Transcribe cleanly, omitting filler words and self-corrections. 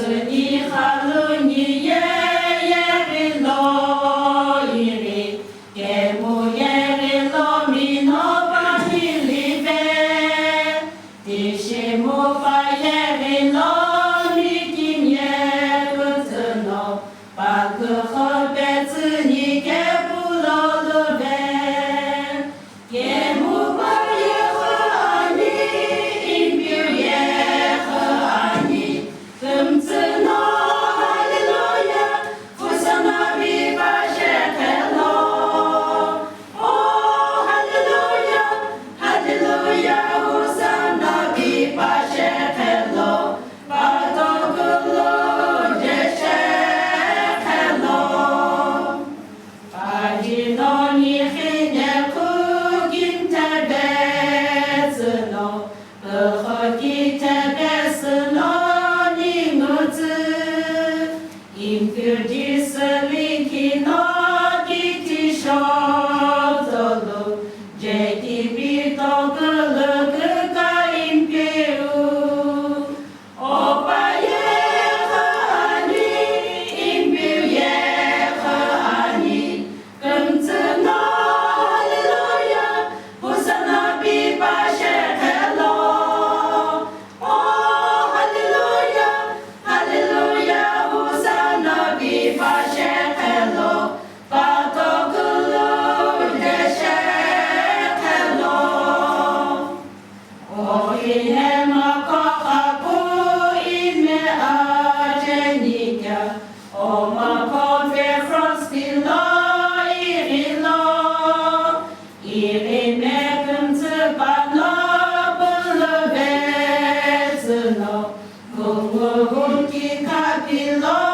你哈鲁尼耶耶里罗伊里，耶姆耶里罗米诺巴尼里贝，迪西姆巴耶里罗米金耶不子诺，巴克和贝子尼给不罗罗贝，耶姆巴耶和阿尼，因比耶和阿尼，根子诺哈利路亚，福萨那比巴谢克罗，哦哈利路亚，哈利路亚，福萨那比巴谢克罗，巴多格罗杰谢克罗，巴吉诺尼黑涅库金特贝子诺，格和吉特贝斯诺尼努兹，因比迪斯里基诺吉提索走路，杰蒂比多格勒格嘎因比乌，欧巴耶和阿尼，因比耶和阿尼，根子诺哈利路亚，布萨那比巴谢克罗，哦哈利路亚，哈利路亚，布萨那比巴谢克罗，巴多格鲁杰谢克罗，哦伊涅马卡哈布伊涅阿杰尼加，哦马卡菲弗朗斯蒂罗伊里罗，伊里梅根子巴诺布勒贝子诺，古古古吉卡比罗。